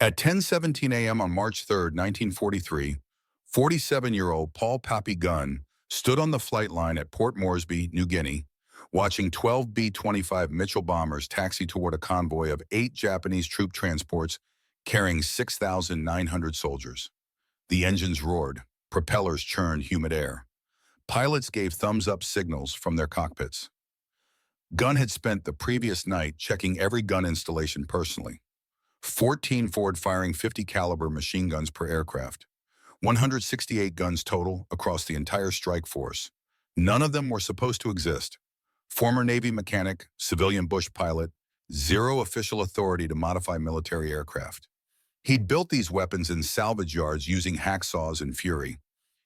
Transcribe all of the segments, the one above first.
At 10:17 a.m. on March 3, 1943, 47-year-old Paul Pappy Gunn stood on the flight line at Port Moresby, New Guinea, watching 12 B-25 Mitchell bombers taxi toward a convoy of 8 Japanese troop transports carrying 6,900 soldiers. The engines roared, propellers churned humid air. Pilots gave thumbs-up signals from their cockpits. Gunn had spent the previous night checking every gun installation personally. 14 forward-firing 50 caliber machine guns per aircraft. 168 guns total across the entire strike force. None of them were supposed to exist. Former Navy mechanic, civilian bush pilot, zero official authority to modify military aircraft. He'd built these weapons in salvage yards using hacksaws and fury.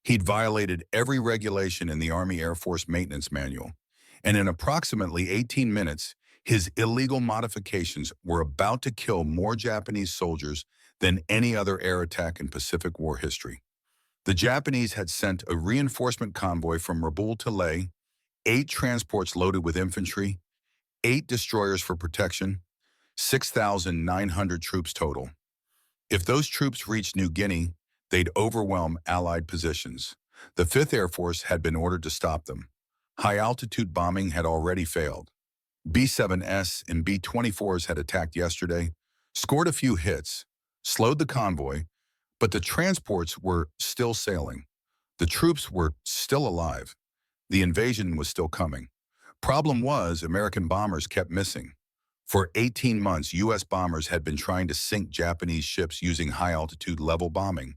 He'd violated every regulation in the Army Air Force Maintenance Manual. And in approximately 18 minutes, his illegal modifications were about to kill more Japanese soldiers than any other air attack in Pacific War history. The Japanese had sent a reinforcement convoy from Rabaul to Leh, 8 transports loaded with infantry, 8 destroyers for protection, 6,900 troops total. If those troops reached New Guinea, they'd overwhelm Allied positions. The 5th Air Force had been ordered to stop them. High-altitude bombing had already failed. B-7s and B-24s had attacked yesterday, scored a few hits, slowed the convoy, but the transports were still sailing. The troops were still alive. The invasion was still coming. Problem was, American bombers kept missing. For 18 months, U.S. bombers had been trying to sink Japanese ships using high-altitude level bombing.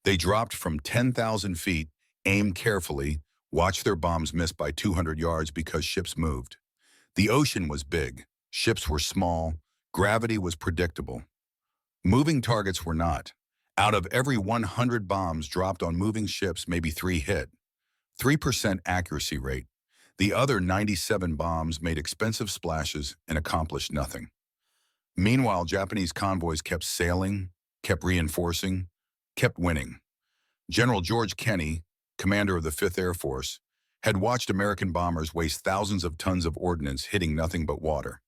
They dropped from 10,000 feet, aimed carefully, watched their bombs miss by 200 yards because ships moved. The ocean was big, ships were small, gravity was predictable. Moving targets were not. Out of every 100 bombs dropped on moving ships, maybe 3 hit. 3% accuracy rate. The other 97 bombs made expensive splashes and accomplished nothing. Meanwhile, Japanese convoys kept sailing, kept reinforcing, kept winning. General George Kenney, commander of the 5th Air Force, had watched American bombers waste thousands of tons of ordnance hitting nothing but water.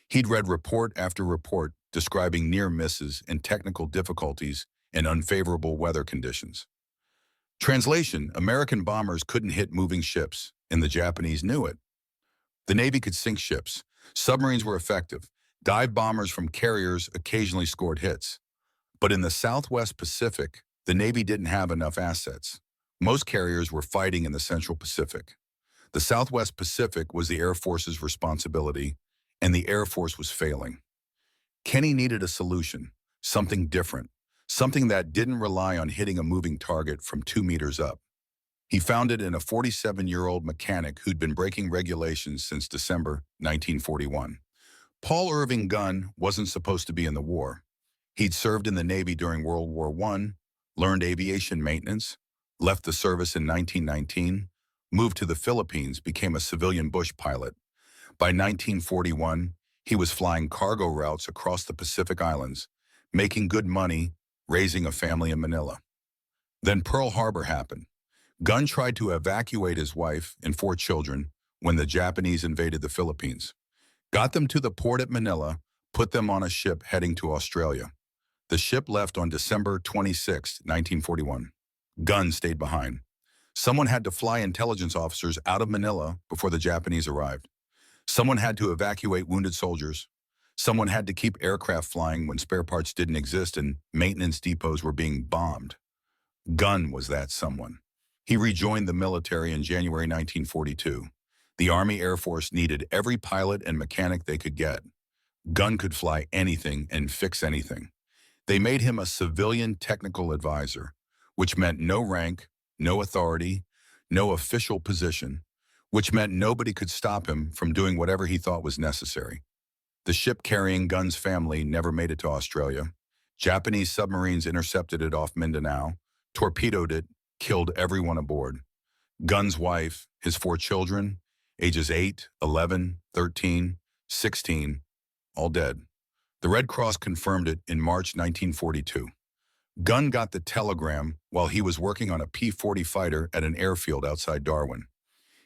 He'd read report after report describing near misses and technical difficulties in unfavorable weather conditions. Translation: American bombers couldn't hit moving ships, and the Japanese knew it. The Navy could sink ships. Submarines were effective. Dive bombers from carriers occasionally scored hits. But in the Southwest Pacific, the Navy didn't have enough assets. Most carriers were fighting in the Central Pacific. The Southwest Pacific was the Air Force's responsibility, and the Air Force was failing. Kenney needed a solution, something different, something that didn't rely on hitting a moving target from 2 meters up. He found it in a 47-year-old mechanic who'd been breaking regulations since December 1941. Paul Irving Gunn wasn't supposed to be in the war. He'd served in the Navy during World War I, learned aviation maintenance, left the service in 1919, moved to the Philippines, became a civilian bush pilot. By 1941, he was flying cargo routes across the Pacific Islands, making good money, raising a family in Manila. Then Pearl Harbor happened. Gunn tried to evacuate his wife and 4 children when the Japanese invaded the Philippines. Got them to the port at Manila, put them on a ship heading to Australia. The ship left on December 26, 1941. Gunn stayed behind. Someone had to fly intelligence officers out of Manila before the Japanese arrived. Someone had to evacuate wounded soldiers. Someone had to keep aircraft flying when spare parts didn't exist and maintenance depots were being bombed. Gunn was that someone. He rejoined the military in January 1942. The Army Air Force needed every pilot and mechanic they could get. Gunn could fly anything and fix anything. They made him a civilian technical advisor, which meant no rank, no authority, no official position, which meant nobody could stop him from doing whatever he thought was necessary. The ship carrying Gunn's family never made it to Australia. Japanese submarines intercepted it off Mindanao, torpedoed it, killed everyone aboard. Gunn's wife, his 4 children, ages 8, 11, 13, 16, all dead. The Red Cross confirmed it in March 1942. Gunn got the telegram while he was working on a P-40 fighter at an airfield outside Darwin.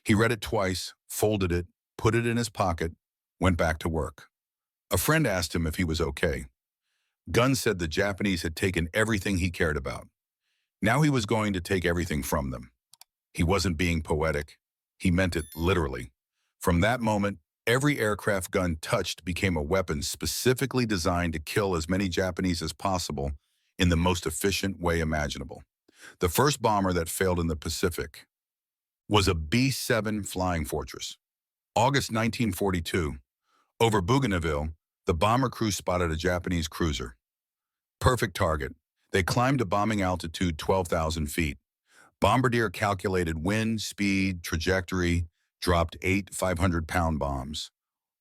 He read it twice, folded it, put it in his pocket, went back to work. A friend asked him if he was okay. Gunn said the Japanese had taken everything he cared about. Now he was going to take everything from them. He wasn't being poetic. He meant it literally. From that moment, every aircraft Gunn touched became a weapon specifically designed to kill as many Japanese as possible in the most efficient way imaginable. The first bomber that failed in the Pacific was a B-7 Flying Fortress. August 1942, over Bougainville, the bomber crew spotted a Japanese cruiser. Perfect target. They climbed to bombing altitude 12,000 feet. Bombardier calculated wind, speed, trajectory, dropped 8 500-pound bombs.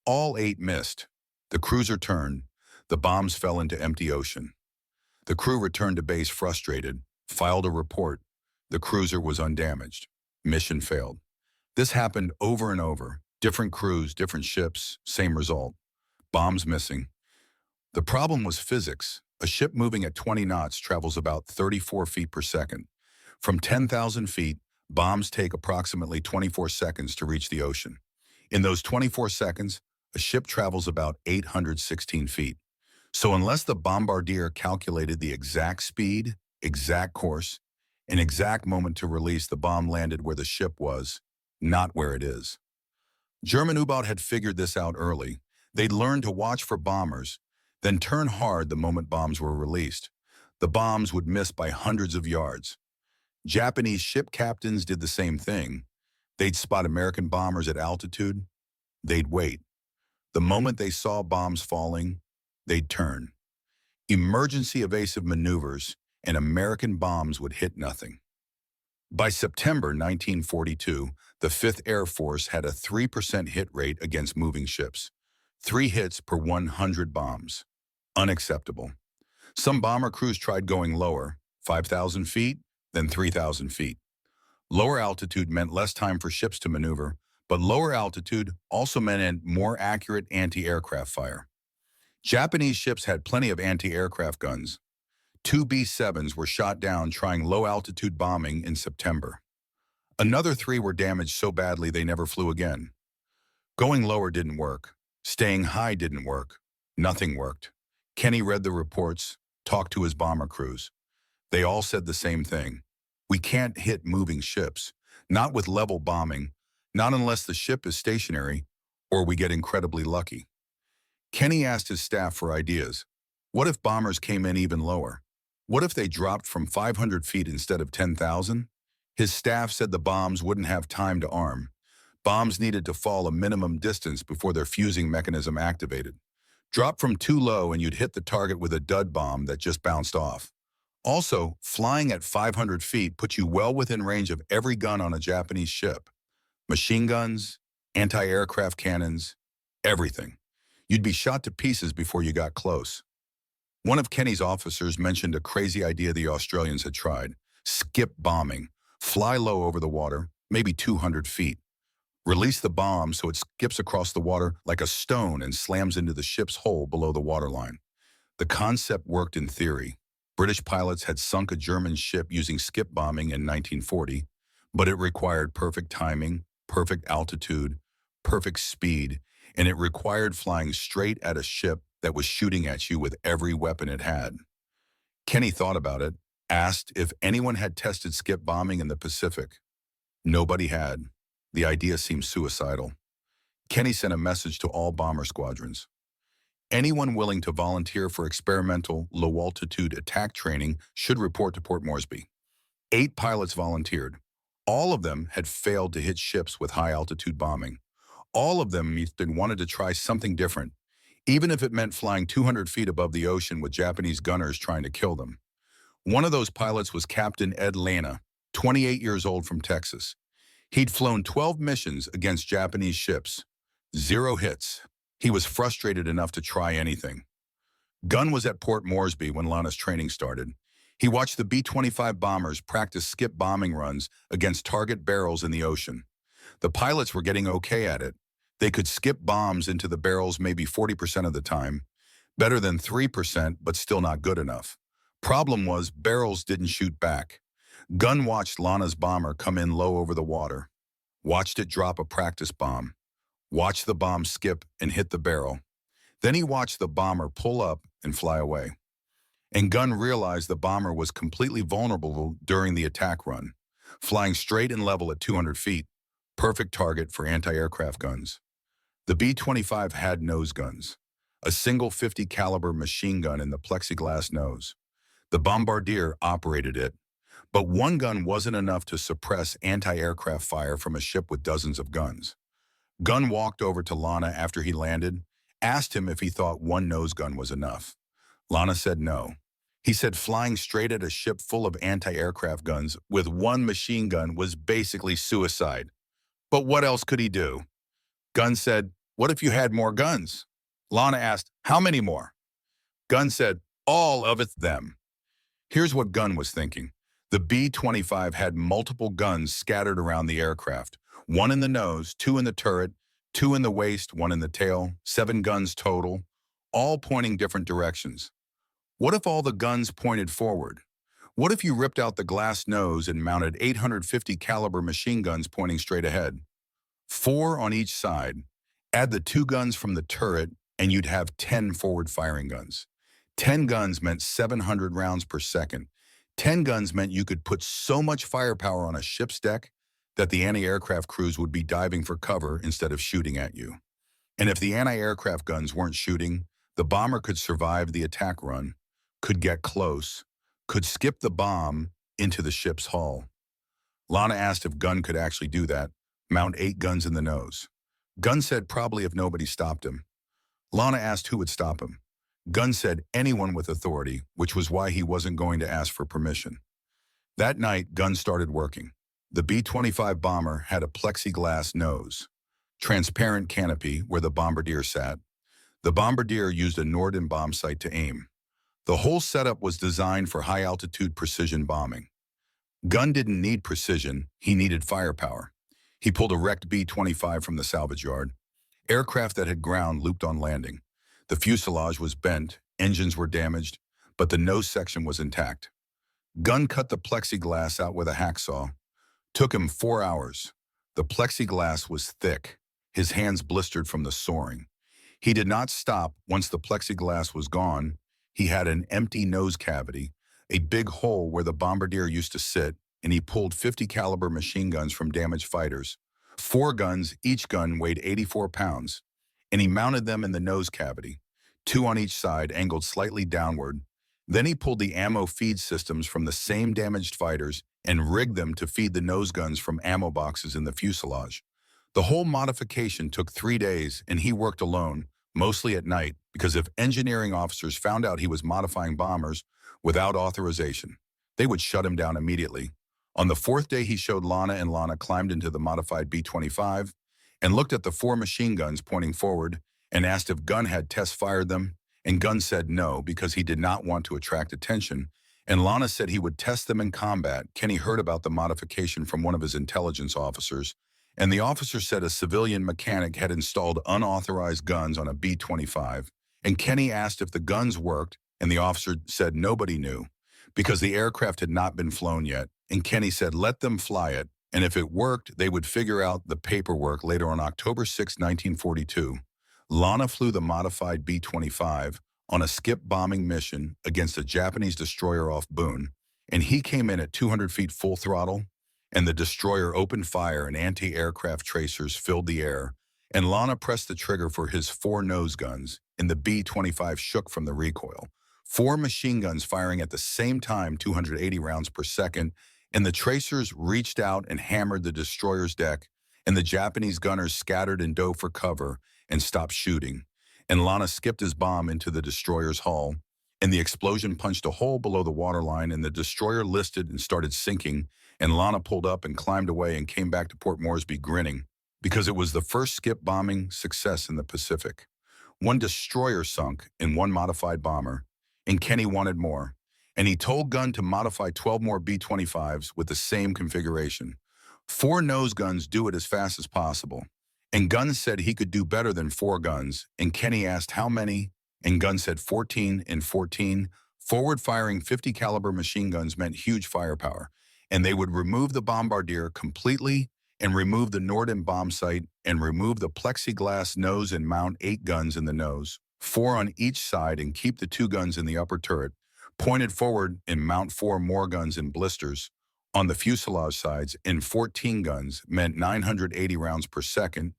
All 8 missed. The cruiser turned. The bombs fell into empty ocean. The crew returned to base frustrated, filed a report. The cruiser was undamaged. Mission failed. This happened over and over. Different crews, different ships, same result. Bombs missing. The problem was physics. A ship moving at 20 knots travels about 34 feet per second. From 10,000 feet, bombs take approximately 24 seconds to reach the ocean. In those 24 seconds, a ship travels about 816 feet. So unless the bombardier calculated the exact speed, exact course, an exact moment to release, the bomb landed where the ship was, not where it is. German U-boat had figured this out early. They'd learned to watch for bombers, then turn hard the moment bombs were released. The bombs would miss by hundreds of yards. Japanese ship captains did the same thing. They'd spot American bombers at altitude. They'd wait. The moment they saw bombs falling, they'd turn. Emergency evasive maneuvers, and American bombs would hit nothing. By September 1942, the 5th Air Force had a 3% hit rate against moving ships. 3 hits per 100 bombs. Unacceptable. Some bomber crews tried going lower, 5,000 feet, then 3,000 feet. Lower altitude meant less time for ships to maneuver, but lower altitude also meant more accurate anti-aircraft fire. Japanese ships had plenty of anti-aircraft guns. 2 B-7s were shot down trying low-altitude bombing in September. Another 3 were damaged so badly they never flew again. Going lower didn't work. Staying high didn't work. Nothing worked. Kenny read the reports, talked to his bomber crews. They all said the same thing. We can't hit moving ships, not with level bombing, not unless the ship is stationary, or we get incredibly lucky. Kenny asked his staff for ideas. What if bombers came in even lower? What if they dropped from 500 feet instead of 10,000? His staff said the bombs wouldn't have time to arm. Bombs needed to fall a minimum distance before their fusing mechanism activated. Drop from too low and you'd hit the target with a dud bomb that just bounced off. Also, flying at 500 feet put you well within range of every gun on a Japanese ship. Machine guns, anti-aircraft cannons, everything. You'd be shot to pieces before you got close. One of Kenny's officers mentioned a crazy idea the Australians had tried. Skip bombing. Fly low over the water, maybe 200 feet. Release the bomb so it skips across the water like a stone and slams into the ship's hull below the waterline. The concept worked in theory. British pilots had sunk a German ship using skip bombing in 1940, but it required perfect timing, perfect altitude, perfect speed, and it required flying straight at a ship that was shooting at you with every weapon it had. Kenny thought about it, asked if anyone had tested skip bombing in the Pacific. Nobody had. The idea seemed suicidal. Kenny sent a message to all bomber squadrons. Anyone willing to volunteer for experimental, low-altitude attack training should report to Port Moresby. 8 pilots volunteered. All of them had failed to hit ships with high-altitude bombing. All of them wanted to try something different, even if it meant flying 200 feet above the ocean with Japanese gunners trying to kill them. One of those pilots was Captain Ed Lana, 28 years old from Texas. He'd flown 12 missions against Japanese ships. 0 hits. He was frustrated enough to try anything. Gunn was at Port Moresby when Lana's training started. He watched the B-25 bombers practice skip bombing runs against target barrels in the ocean. The pilots were getting okay at it. They could skip bombs into the barrels maybe 40% of the time. Better than 3%, but still not good enough. Problem was, barrels didn't shoot back. Gunn watched Lana's bomber come in low over the water. Watched it drop a practice bomb. Watched the bomb skip and hit the barrel. Then he watched the bomber pull up and fly away. And Gunn realized the bomber was completely vulnerable during the attack run, flying straight and level at 200 feet, perfect target for anti-aircraft guns. The B-25 had nose guns, a single 50 caliber machine gun in the plexiglass nose. The Bombardier operated it, but one gun wasn't enough to suppress anti-aircraft fire from a ship with dozens of guns. Gunn walked over to Lana after he landed, asked him if he thought one nose gun was enough. Lana said no. He said flying straight at a ship full of anti-aircraft guns with one machine gun was basically suicide. But what else could he do? Gunn said, "What if you had more guns?" Lana asked, "How many more?" Gunn said, "All of it them." Here's what Gunn was thinking. The B-25 had multiple guns scattered around the aircraft. One in the nose, two in the turret, two in the waist, one in the tail, 7 guns total, all pointing different directions. What if all the guns pointed forward? What if you ripped out the glass nose and mounted 850 caliber machine guns pointing straight ahead? 4 on each side. Add the 2 guns from the turret and you'd have 10 forward-firing guns. 10 guns meant 700 rounds per second. 10 guns meant you could put so much firepower on a ship's deck that the anti-aircraft crews would be diving for cover instead of shooting at you. And if the anti-aircraft guns weren't shooting, the bomber could survive the attack run, could get close, could skip the bomb into the ship's hull. Lana asked if Gunn could actually do that, mount 8 guns in the nose. Gunn said probably if nobody stopped him. Lana asked who would stop him. Gunn said anyone with authority, which was why he wasn't going to ask for permission. That night, Gunn started working. The B-25 bomber had a plexiglass nose, transparent canopy where the Bombardier sat. The Bombardier used a Norden bomb sight to aim. The whole setup was designed for high-altitude precision bombing. Gunn didn't need precision, he needed firepower. He pulled a wrecked B-25 from the salvage yard. Aircraft that had ground looped on landing. The fuselage was bent, engines were damaged, but the nose section was intact. Gunn cut the plexiglass out with a hacksaw. Took him 4 hours. The plexiglass was thick. His hands blistered from the soaring. He did not stop once the plexiglass was gone. He had an empty nose cavity, a big hole where the Bombardier used to sit, and he pulled 50 caliber machine guns from damaged fighters. 4 guns, each gun weighed 84 pounds, and he mounted them in the nose cavity, 2 on each side, angled slightly downward. Then he pulled the ammo feed systems from the same damaged fighters and rigged them to feed the nose guns from ammo boxes in the fuselage. The whole modification took 3 days, and he worked alone, mostly at night, because if engineering officers found out he was modifying bombers without authorization, they would shut him down immediately. On the 4th day, he showed Lana, and Lana climbed into the modified B-25 and looked at the 4 machine guns pointing forward and asked if Gunn had test fired them, and Gunn said no because he did not want to attract attention, and Lana said he would test them in combat. Kenny heard about the modification from one of his intelligence officers, and the officer said a civilian mechanic had installed unauthorized guns on a B-25, and Kenny asked if the guns worked, and the officer said nobody knew because the aircraft had not been flown yet, and Kenny said let them fly it, and if it worked, they would figure out the paperwork later. On October 6, 1942. Lana flew the modified B-25 on a skip bombing mission against a Japanese destroyer off Boone, and he came in at 200 feet full throttle, and the destroyer opened fire and anti-aircraft tracers filled the air, and Lana pressed the trigger for his 4 nose guns, and the B-25 shook from the recoil. 4 machine guns firing at the same time, 280 rounds per second, and the tracers reached out and hammered the destroyer's deck, and the Japanese gunners scattered and dove for cover and stopped shooting. And Lana skipped his bomb into the destroyer's hull, and the explosion punched a hole below the waterline, and the destroyer listed and started sinking, and Lana pulled up and climbed away and came back to Port Moresby grinning, because it was the first skip bombing success in the Pacific. 1 destroyer sunk and 1 modified bomber, and Kenny wanted more, and he told Gunn to modify 12 more B-25s with the same configuration. 4 nose guns do it as fast as possible. And Gunn said he could do better than 4 guns, and Kenny asked how many, and Gunn said 14 and 14. Forward-firing 50 caliber machine guns meant huge firepower, and they would remove the Bombardier completely and remove the Norden bomb sight and remove the plexiglass nose and mount 8 guns in the nose, 4 on each side, and keep the 2 guns in the upper turret, pointed forward and mount 4 more guns in blisters. On the fuselage sides, and 14 guns meant 980 rounds per second,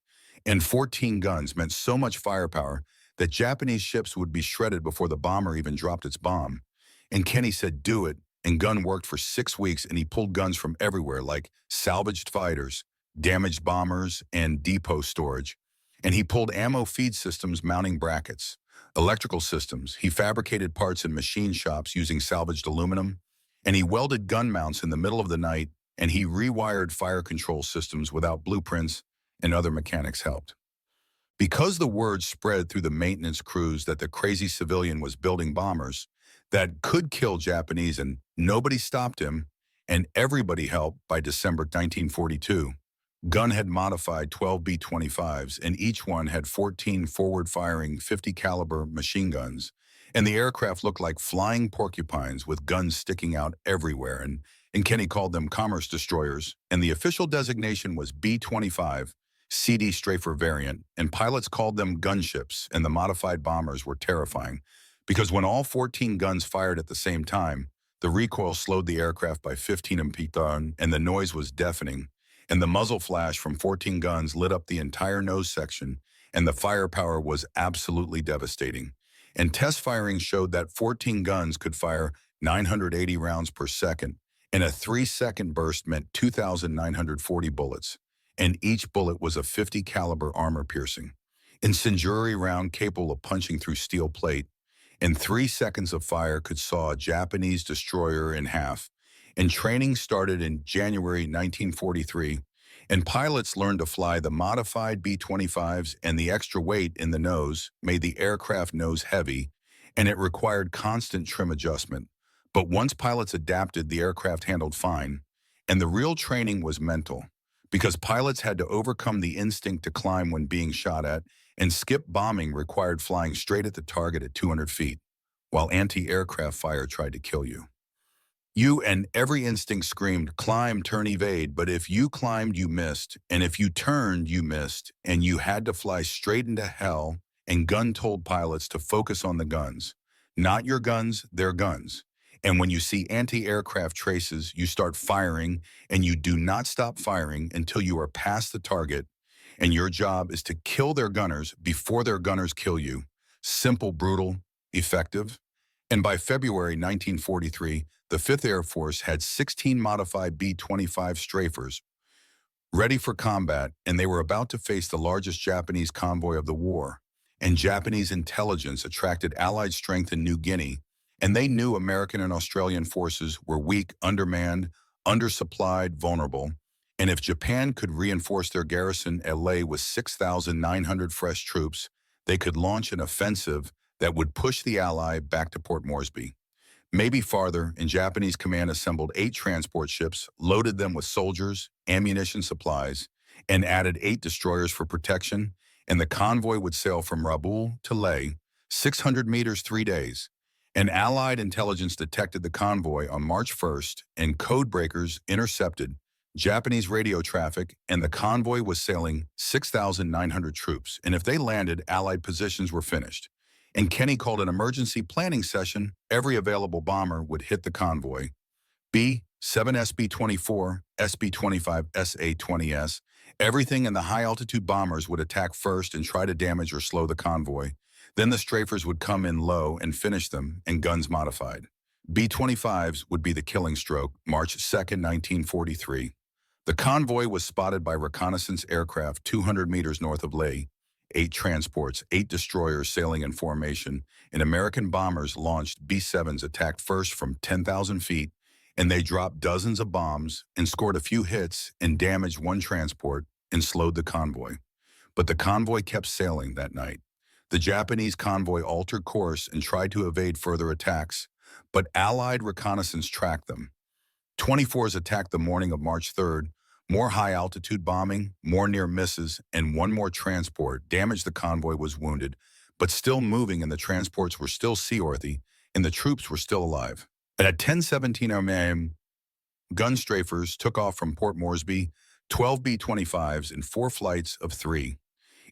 and 14 guns meant so much firepower that Japanese ships would be shredded before the bomber even dropped its bomb. And Kenny said, "Do it." And gun worked for 6 weeks, and he pulled guns from everywhere, like salvaged fighters, damaged bombers, and depot storage. And he pulled ammo feed systems mounting brackets, electrical systems. He fabricated parts in machine shops using salvaged aluminum, and he welded gun mounts in the middle of the night, and he rewired fire control systems without blueprints, and other mechanics helped. Because the word spread through the maintenance crews that the crazy civilian was building bombers that could kill Japanese, and nobody stopped him, and everybody helped. By December 1942, Gunn had modified 12 B-25s, and each one had 14 forward-firing 50 caliber machine guns, and the aircraft looked like flying porcupines with guns sticking out everywhere, and Kenny called them commerce destroyers, and the official designation was B-25, CD Strafer variant, and pilots called them gunships, and the modified bombers were terrifying, because when all 14 guns fired at the same time, the recoil slowed the aircraft by 15 mph, and the noise was deafening, and the muzzle flash from 14 guns lit up the entire nose section, and the firepower was absolutely devastating. And test firing showed that 14 guns could fire 980 rounds per second, and a 3-second burst meant 2,940 bullets, and each bullet was a 50 caliber armor-piercing, incendiary round capable of punching through steel plate, and 3 seconds of fire could saw a Japanese destroyer in half. And training started in January 1943, and pilots learned to fly the modified B-25s, and the extra weight in the nose made the aircraft nose heavy, and it required constant trim adjustment. But once pilots adapted, the aircraft handled fine, and the real training was mental, because pilots had to overcome the instinct to climb when being shot at, and skip bombing required flying straight at the target at 200 feet, while anti-aircraft fire tried to kill you. And every instinct screamed, climb, turn, evade, but if you climbed, you missed, and if you turned, you missed, and you had to fly straight into hell, and Gunn told pilots to focus on the guns. Not your guns, their guns. And when you see anti-aircraft traces, you start firing, and you do not stop firing until you are past the target, and your job is to kill their gunners before their gunners kill you. Simple, brutal, effective. And by February 1943, the 5th Air Force had 16 modified B-25 strafers ready for combat, and they were about to face the largest Japanese convoy of the war. And Japanese intelligence attracted Allied strength in New Guinea, and they knew American and Australian forces were weak, undermanned, undersupplied, vulnerable. And if Japan could reinforce their garrison at LA with 6,900 fresh troops, they could launch an offensive that would push the Ally back to Port Moresby, maybe farther. And Japanese command assembled 8 transport ships, loaded them with soldiers, ammunition, supplies, and added 8 destroyers for protection, and the convoy would sail from Rabaul to Leh, 600 meters, 3 days. And Allied intelligence detected the convoy on March 1st, and code breakers intercepted Japanese radio traffic, and the convoy was sailing 6,900 troops, and if they landed, Allied positions were finished. And Kenny called an emergency planning session. Every available bomber would hit the convoy. B-7 SB-24, SB-25, SA-20S. Everything in the high-altitude bombers would attack first and try to damage or slow the convoy. Then the strafers would come in low and finish them, and guns modified. B-25s would be the killing stroke, March 2nd, 1943. The convoy was spotted by reconnaissance aircraft 200 meters north of Leh. 8 transports, 8 destroyers sailing in formation, and American bombers launched B-7s attacked first from 10,000 feet, and they dropped dozens of bombs and scored a few hits and damaged 1 transport and slowed the convoy. But the convoy kept sailing that night. The Japanese convoy altered course and tried to evade further attacks, but Allied reconnaissance tracked them. 24s attacked the morning of March 3rd. More high-altitude bombing, more near misses, and 1 more transport damaged. The convoy was wounded, but still moving, and the transports were still seaworthy, and the troops were still alive. At 10:17 a.m., gun strafers took off from Port Moresby, 12 B-25s in 4 flights of 3,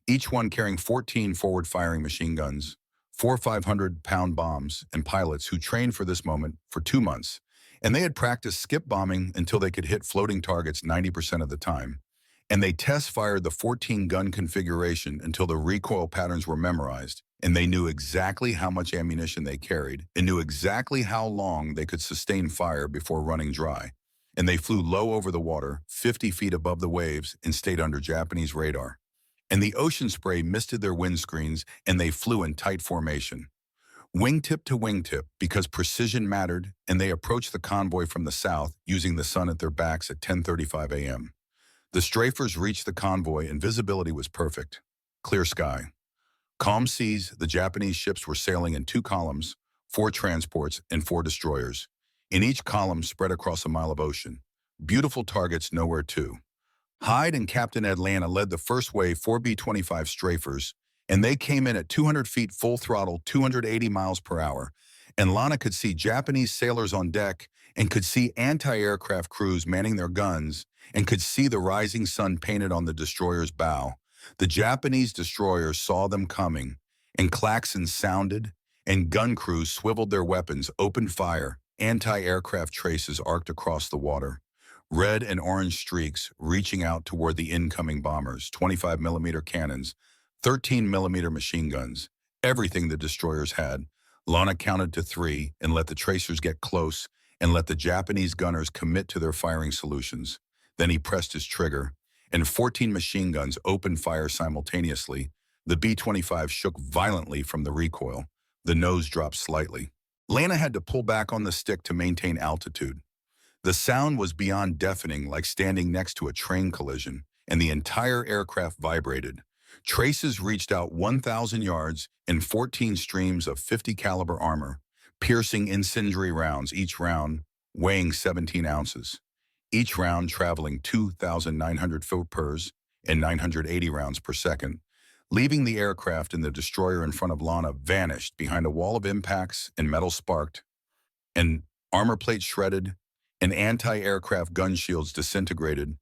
each one carrying 14 forward-firing machine guns, four 500-pound bombs, and pilots who trained for this moment for 2 months. And they had practiced skip bombing until they could hit floating targets 90% of the time. And they test-fired the 14-gun configuration until the recoil patterns were memorized, and they knew exactly how much ammunition they carried and knew exactly how long they could sustain fire before running dry. And they flew low over the water, 50 feet above the waves, and stayed under Japanese radar. And the ocean spray misted their windscreens, and they flew in tight formation. Wingtip to wingtip, because precision mattered, and they approached the convoy from the south, using the sun at their backs at 10:35 a.m. The strafers reached the convoy and visibility was perfect. Clear sky. Calm seas, the Japanese ships were sailing in 2 columns, 4 transports, and 4 destroyers. In each column spread across a mile of ocean. Beautiful targets nowhere to. Hyde and Captain Atlanta led the first wave 4 B-25 strafers, and they came in at 200 feet full throttle, 280 miles per hour. And Lana could see Japanese sailors on deck and could see anti-aircraft crews manning their guns and could see the rising sun painted on the destroyer's bow. The Japanese destroyers saw them coming, and klaxons sounded, and gun crews swiveled their weapons, opened fire. Anti-aircraft traces arced across the water. Red and orange streaks reaching out toward the incoming bombers, 25mm cannons, 13mm machine guns, everything the destroyers had. Lana counted to 3 and let the tracers get close and let the Japanese gunners commit to their firing solutions. Then he pressed his trigger, and 14 machine guns opened fire simultaneously. The B-25 shook violently from the recoil. The nose dropped slightly. Lana had to pull back on the stick to maintain altitude. The sound was beyond deafening, like standing next to a train collision, and the entire aircraft vibrated. Traces reached out 1,000 yards in 14 streams of 50 caliber armor, piercing incendiary rounds, each round weighing 17 ounces. Each round traveling 2,900 foot-pers and 980 rounds per second. Leaving the aircraft, and the destroyer in front of Lana vanished behind a wall of impacts, and metal sparked, and armor plates shredded, and anti-aircraft gun shields disintegrated,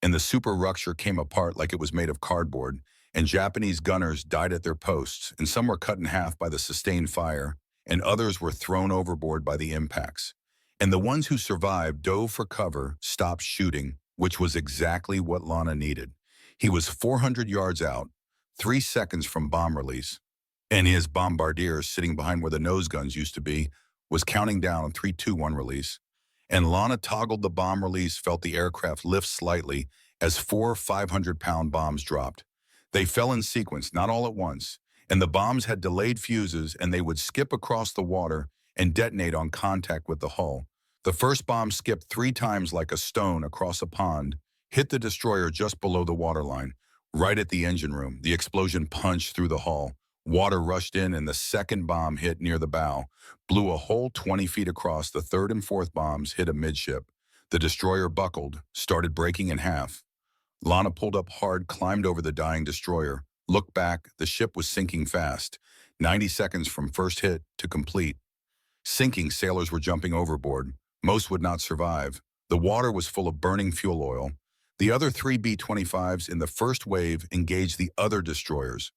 and the super rupture came apart like it was made of cardboard, and Japanese gunners died at their posts, and some were cut in half by the sustained fire, and others were thrown overboard by the impacts. And the ones who survived dove for cover, stopped shooting, which was exactly what Lana needed. He was 400 yards out, 3 seconds from bomb release, and his bombardier, sitting behind where the nose guns used to be, was counting down on 3, 2, 1 release. And Lana toggled the bomb release, felt the aircraft lift slightly as 4 500-pound bombs dropped. They fell in sequence, not all at once, and the bombs had delayed fuses, and they would skip across the water and detonate on contact with the hull. The first bomb skipped 3 times like a stone across a pond, hit the destroyer just below the waterline, right at the engine room. The explosion punched through the hull. Water rushed in, and the second bomb hit near the bow, blew a hole 20 feet across. The third and fourth bombs hit amidship. The destroyer buckled, started breaking in half. Lana pulled up hard, climbed over the dying destroyer, looked back. The ship was sinking fast, 90 seconds from first hit to complete. Sinking, sailors were jumping overboard. Most would not survive. The water was full of burning fuel oil. The other 3 B-25s in the first wave engaged the other destroyers.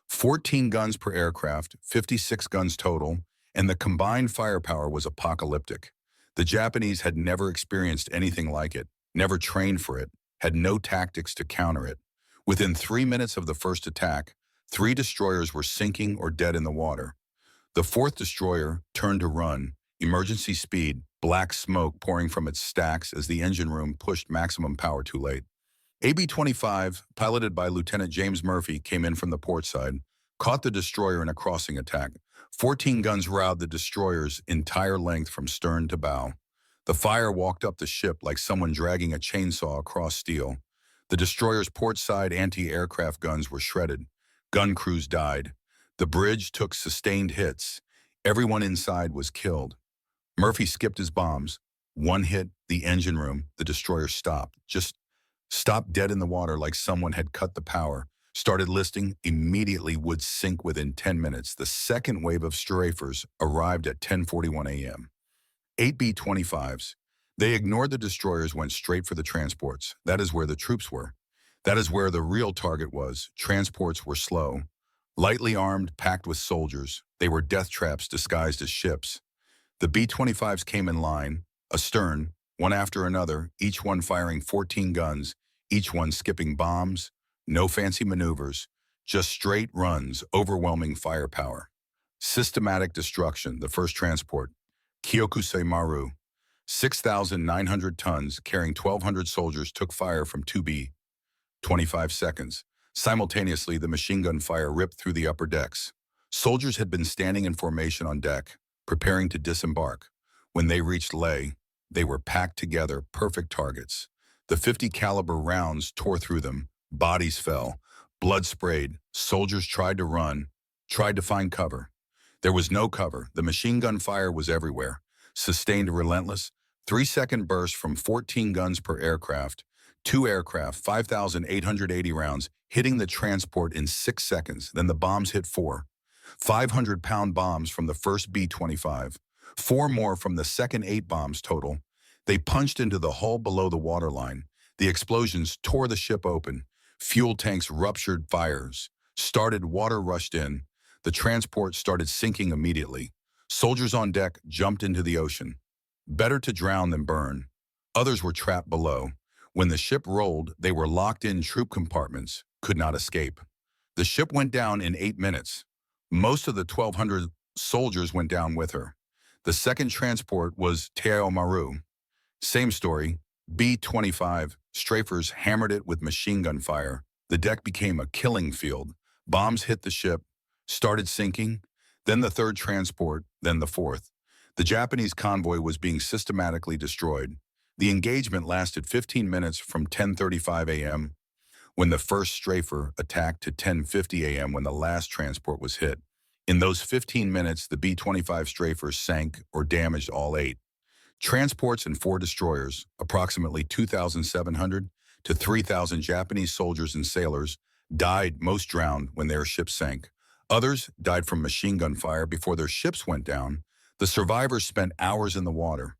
14 guns per aircraft, 56 guns total, and the combined firepower was apocalyptic. The Japanese had never experienced anything like it, never trained for it, had no tactics to counter it. Within 3 minutes of the first attack, 3 destroyers were sinking or dead in the water. The 4th destroyer turned to run, emergency speed, black smoke pouring from its stacks as the engine room pushed maximum power too late. AB-25, piloted by Lieutenant James Murphy, came in from the port side, caught the destroyer in a crossing attack. 14 guns routed the destroyer's entire length from stern to bow. The fire walked up the ship like someone dragging a chainsaw across steel. The destroyer's port side anti-aircraft guns were shredded. Gun crews died. The bridge took sustained hits. Everyone inside was killed. Murphy skipped his bombs. One hit the engine room. The destroyer stopped. Just stopped dead in the water like someone had cut the power. Started listing, immediately would sink within 10 minutes. The second wave of strafers arrived at 10:41 a.m. 8 B-25s. They ignored the destroyers, went straight for the transports. That is where the troops were. That is where the real target was. Transports were slow, lightly armed, packed with soldiers. They were death traps disguised as ships. The B-25s came in line, astern, one after another, each one firing 14 guns, each one skipping bombs, no fancy maneuvers, just straight runs, overwhelming firepower. Systematic destruction, the first transport. Kyokusei Maru, 6,900 tons, carrying 1,200 soldiers, took fire from 2B, 25 seconds. Simultaneously, the machine gun fire ripped through the upper decks. Soldiers had been standing in formation on deck, preparing to disembark. When they reached Leh, they were packed together, perfect targets. The 50 caliber rounds tore through them, bodies fell, blood sprayed, soldiers tried to run, tried to find cover. There was no cover. The machine gun fire was everywhere. Sustained relentless, 3-second bursts from 14 guns per aircraft, 2 aircraft, 5,880 rounds, hitting the transport in 6 seconds. Then the bombs hit 4. 500-pound bombs from the first B-25, 4 more from the second, 8 bombs total. They punched into the hull below the waterline. The explosions tore the ship open. Fuel tanks ruptured, fires started, water rushed in. The transport started sinking immediately. Soldiers on deck jumped into the ocean. Better to drown than burn. Others were trapped below. When the ship rolled, they were locked in troop compartments, could not escape. The ship went down in 8 minutes. Most of the 1,200 soldiers went down with her. The second transport was Teo Maru. Same story. B-25 strafers hammered it with machine gun fire. The deck became a killing field. Bombs hit the ship, started sinking, then the third transport, then the fourth. The Japanese convoy was being systematically destroyed. The engagement lasted 15 minutes from 10:35 a.m. when the first strafer attacked to 10:50 a.m. when the last transport was hit. In those 15 minutes, the B-25 strafers sank or damaged all 8. Transports and 4 destroyers, approximately 2,700 to 3,000 Japanese soldiers and sailors, died, most drowned when their ships sank. Others died from machine gun fire before their ships went down. The survivors spent hours in the water.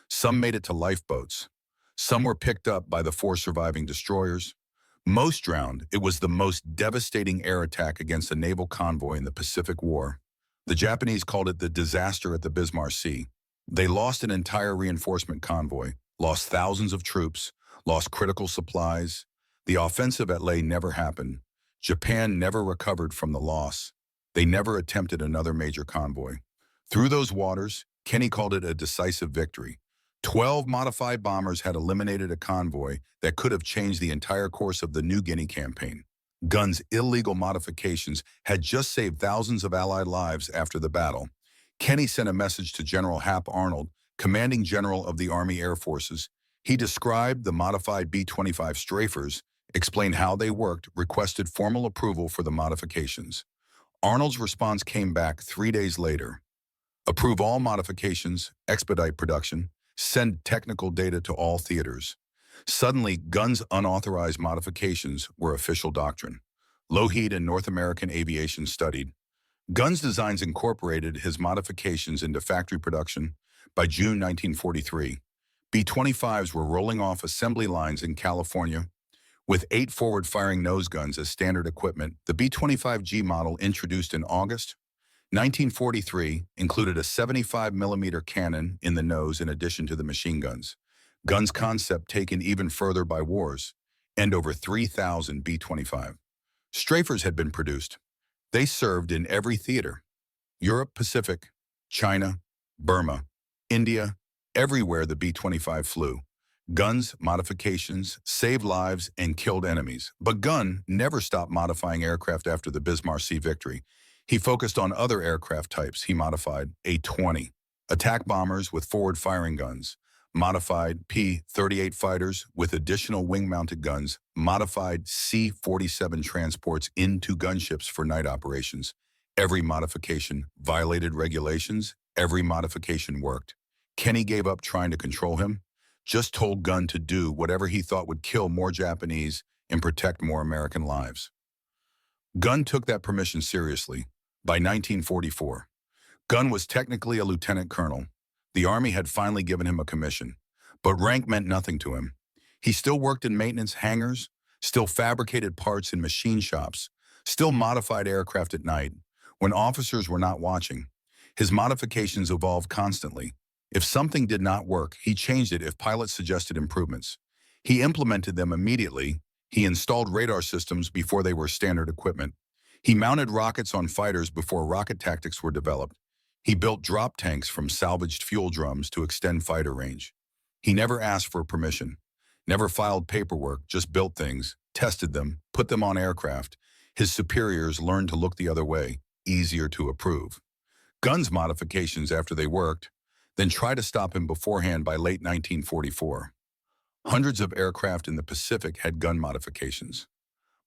Some made it to lifeboats. Some were picked up by the 4 surviving destroyers. Most drowned. It was the most devastating air attack against a naval convoy in the Pacific War. The Japanese called it the disaster at the Bismarck Sea. They lost an entire reinforcement convoy, lost thousands of troops, lost critical supplies. The offensive at Leh never happened. Japan never recovered from the loss. They never attempted another major convoy. Through those waters, Kenny called it a decisive victory. 12 modified bombers had eliminated a convoy that could have changed the entire course of the New Guinea campaign. Gunn's illegal modifications had just saved thousands of Allied lives after the battle. Kenny sent a message to General Hap Arnold, commanding general of the Army Air Forces. He described the modified B-25 strafers, explained how they worked, requested formal approval for the modifications. Arnold's response came back 3 days later. Approve all modifications, expedite production, send technical data to all theaters. Suddenly, Gunn's unauthorized modifications were official doctrine. Lockheed and North American Aviation studied. Gunn's designs incorporated his modifications into factory production. By June 1943, B-25s were rolling off assembly lines in California. With 8 forward-firing nose guns as standard equipment, the B-25G model, introduced in August 1943, included a 75mm cannon in the nose in addition to the machine guns. Guns concept taken even further by wars, and over 3,000 B-25 strafers had been produced. They served in every theater: Europe, Pacific, China, Burma, India, everywhere the B-25 flew. Guns modifications saved lives and killed enemies. But Gunn never stopped modifying aircraft after the Bismarck Sea victory. He focused on other aircraft types. He modified A-20 attack bombers with forward-firing guns, modified P-38 fighters with additional wing-mounted guns, modified C-47 transports into gunships for night operations. Every modification violated regulations. Every modification worked. Kenny gave up trying to control him, just told Gunn to do whatever he thought would kill more Japanese and protect more American lives. Gunn took that permission seriously. By 1944, Gunn was technically a lieutenant colonel. The Army had finally given him a commission, but rank meant nothing to him. He still worked in maintenance hangars, still fabricated parts in machine shops, still modified aircraft at night. when officers were not watching. His modifications evolved constantly. If something did not work, he changed it if pilots suggested improvements. He implemented them immediately. He installed radar systems before they were standard equipment. He mounted rockets on fighters before rocket tactics were developed. He built drop tanks from salvaged fuel drums to extend fighter range. He never asked for permission, never filed paperwork, just built things, tested them, put them on aircraft. His superiors learned to look the other way, easier to approve. Guns modifications after they worked, then try to stop him beforehand by late 1944. Hundreds of aircraft in the Pacific had gun modifications.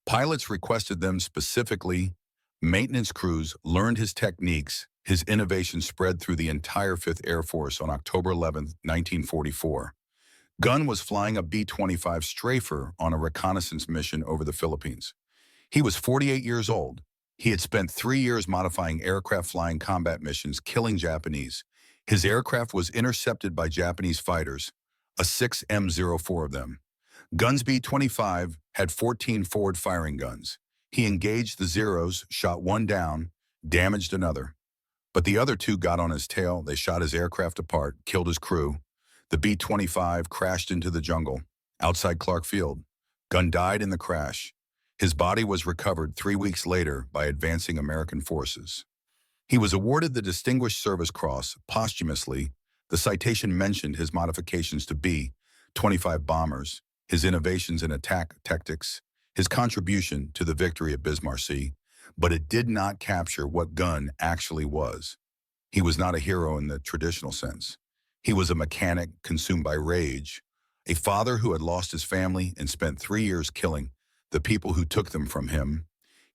Pilots requested them specifically. Maintenance crews learned his techniques. His innovation spread through the entire 5th Air Force on October 11, 1944. Gunn was flying a B-25 Strafer on a reconnaissance mission over the Philippines. He was 48 years old. He had spent 3 years modifying aircraft flying combat missions, killing Japanese. His aircraft was intercepted by Japanese fighters, a 6M04 of them. Gunn's B-25 had 14 forward-firing guns. He engaged the Zeros, shot one down, damaged another. But the other two got on his tail. They shot his aircraft apart, killed his crew. The B-25 crashed into the jungle outside Clark Field. Gunn died in the crash. His body was recovered 3 weeks later by advancing American forces. He was awarded the Distinguished Service Cross posthumously. The citation mentioned his modifications to B-25 bombers, his innovations in attack tactics, his contribution to the victory at Bismarck, but it did not capture what Gunn actually was. He was not a hero in the traditional sense. He was a mechanic consumed by rage, a father who had lost his family and spent 3 years killing the people who took them from him.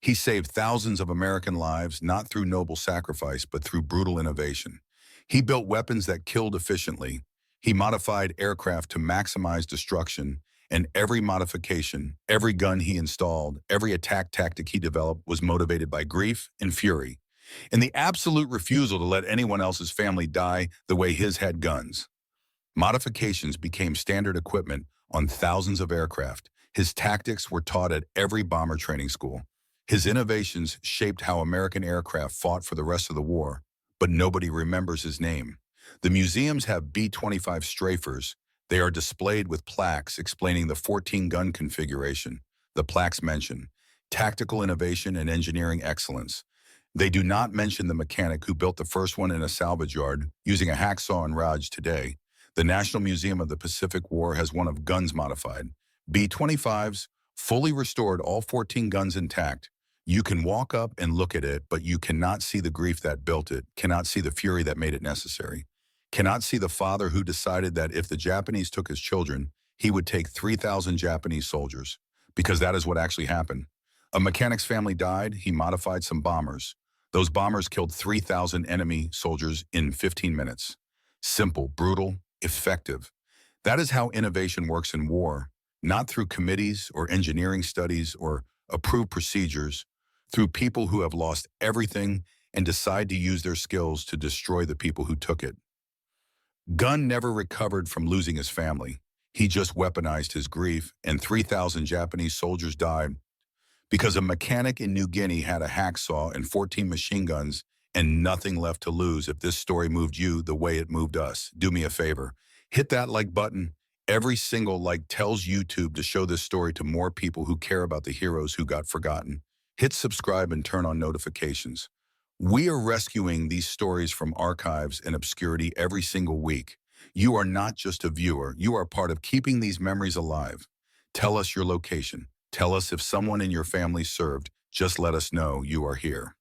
He saved thousands of American lives, not through noble sacrifice, but through brutal innovation. He built weapons that killed efficiently. He modified aircraft to maximize destruction, and every modification, every gun he installed, every attack tactic he developed was motivated by grief and fury, and the absolute refusal to let anyone else's family die the way his had guns. Modifications became standard equipment on thousands of aircraft. His tactics were taught at every bomber training school. His innovations shaped how American aircraft fought for the rest of the war, but nobody remembers his name. The museums have B-25 Strafers. They are displayed with plaques explaining the 14-gun configuration. The plaques mention tactical innovation and engineering excellence. They do not mention the mechanic who built the first one in a salvage yard using a hacksaw and raj today. The National Museum of the Pacific War has one of Gunn's modified. B-25s, fully restored, all 14 guns intact. You can walk up and look at it, but you cannot see the grief that built it, cannot see the fury that made it necessary, cannot see the father who decided that if the Japanese took his children, he would take 3,000 Japanese soldiers, because that is what actually happened. A mechanic's family died. He modified some bombers. Those bombers killed 3,000 enemy soldiers in 15 minutes. Simple, brutal, effective. That is how innovation works in war, not through committees or engineering studies or approved procedures, through people who have lost everything and decide to use their skills to destroy the people who took it. Gunn never recovered from losing his family. He just weaponized his grief, and 3,000 Japanese soldiers died because a mechanic in New Guinea had a hacksaw and 14 machine guns and nothing left to lose. If this story moved you the way it moved us, do me a favor. Hit that like button. Every single like tells YouTube to show this story to more people who care about the heroes who got forgotten. Hit subscribe and turn on notifications. We are rescuing these stories from archives and obscurity every single week. You are not just a viewer. You are part of keeping these memories alive. Tell us your location. Tell us if someone in your family served. Just let us know you are here.